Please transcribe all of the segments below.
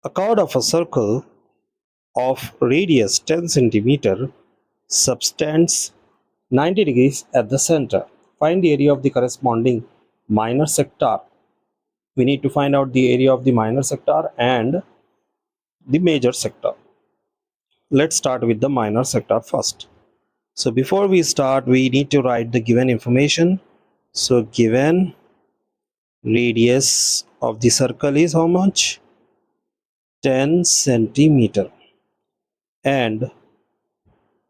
A chord of a circle of radius 10 centimeter subtends 90 degrees at the center. Find the area of the corresponding minor sector. We need to find out the area of the minor sector and the major sector. Let's start with the minor sector first. So before we start, we need to write the given information. So given radius of the circle is how much? 10 centimeter, and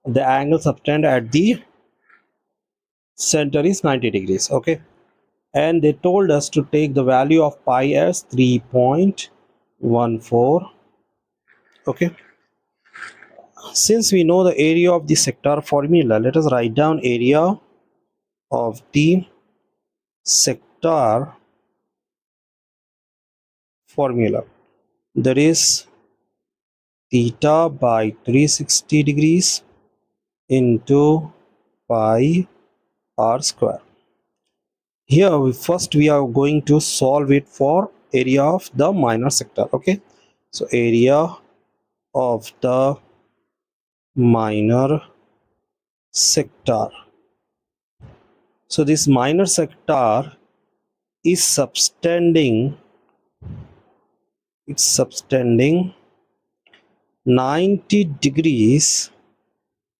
the angle subtend at the center is 90 degrees. Okay, and they told us to take the value of pi as 3.14. Okay, since we know the area of the sector formula, let us write down area of the sector formula. That is theta by 360 degrees into pi r square. Here we are going to solve it for area of the minor sector. Okay, so area of the minor sector. So this minor sector is subtending 90 degrees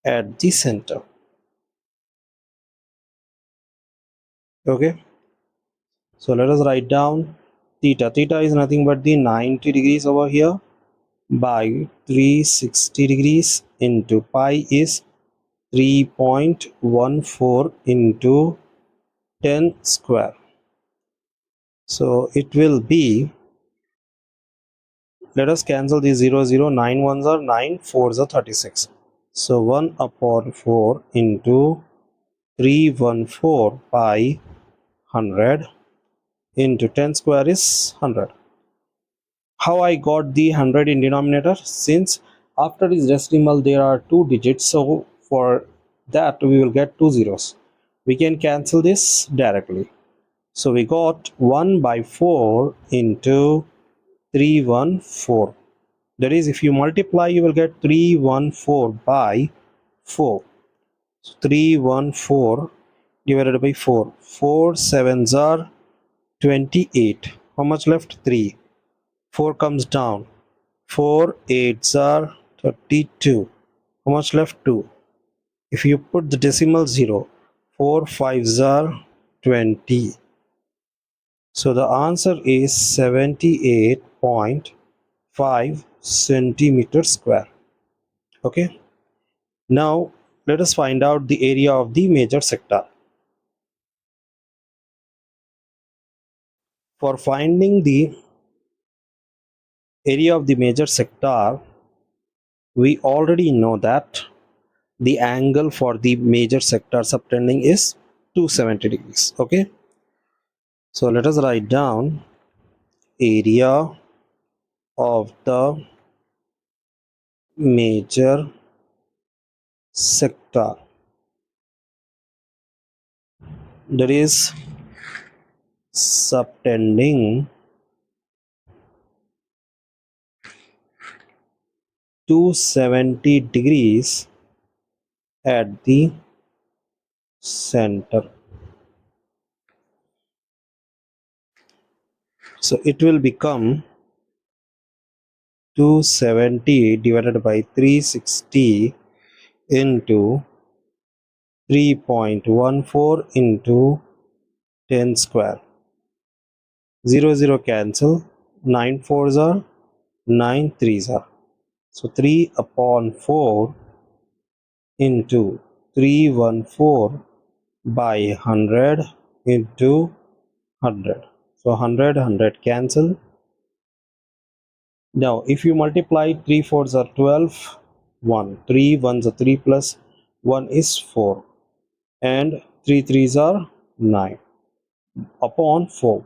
at the center. Okay, so let us write down theta is nothing but the 90 degrees over here by 360 degrees into pi is 3.14 into 10 square. So it will be, let us cancel the 9 ones are 9, 4s are 36. So 1 upon 4 into 314 pi 100 into 10 square is 100. How I got the 100 in denominator? Since after this decimal there are 2 digits, so for that we will get 2 zeros. We can cancel this directly. So we got 1 by 4 into 314. That is, if you multiply, you will get 314 by 4. So 314 divided by 4. 4 sevens are 28. How much left? 3. 4 comes down. 4 eights are 32. How much left? 2. If you put the decimal 0, 4 fives are 20. So the answer is 78.5 centimeter square. Okay, now let us find out the area of the major sector. For finding the area of the major sector, we already know that the angle for the major sector subtending is 270 degrees. Okay, so let us write down area of the major sector, that is subtending 270 degrees at the center. So it will become 270 divided by 360 into 3.14 into 10 square. 0 cancel. 9 fours are 9 threes are. So 3 upon 4 into 314 by 100 into 100. So 100 cancel. Now if you multiply, 3 fours are 12, 1, 3 ones are 3 plus 1 is 4, and 3 threes are 9 upon 4.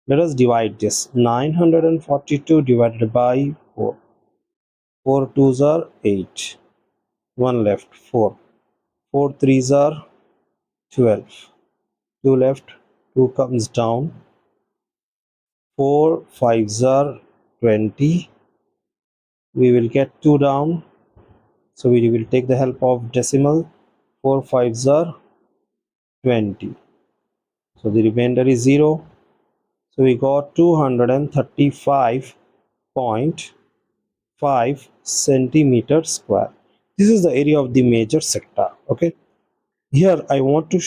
Let us divide this. 942 divided by 4. 4 twos are 8. 1 left, 4. 4 threes are 12. 2 left, 2 comes down. 4 fives are 20. We will get 2 down, so we will take the help of decimal. 4 5s are 20, so the remainder is 0. So we got 235.5 centimeter square. This is the area of the major sector. Okay, here I want to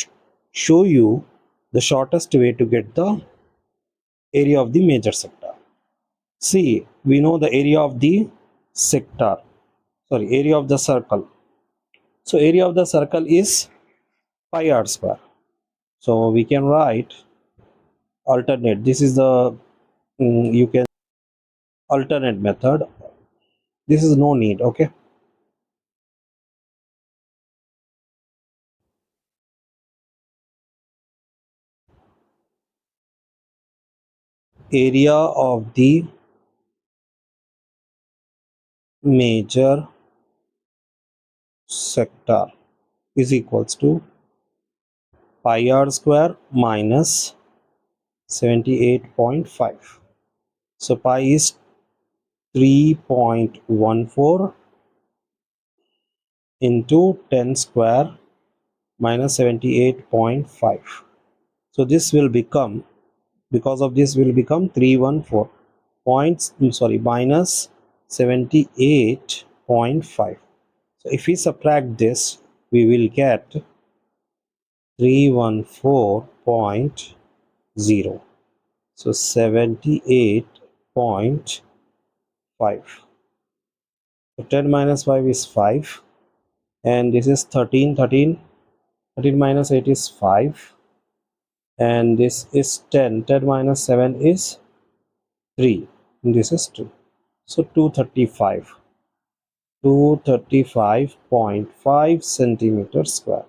show you the shortest way to get the area of the major sector. See, we know the area of the sector, sorry, area of the circle. So area of the circle is pi r square. So we can write alternate. This is the you can alternate method. This is no need. Okay, area of the major sector is equals to pi r square minus 78.5. So pi is 3.14 into 10 square minus 78.5. So this will become, because of this will become 314 points, sorry, minus 78.5. So if we subtract this, we will get 314.0. So 78.5. So 10 minus 5 is 5, and this is 13. 13 minus 8 is 5, and this is 10. 10 minus 7 is 3, and this is 2. So 235.5 centimeters square.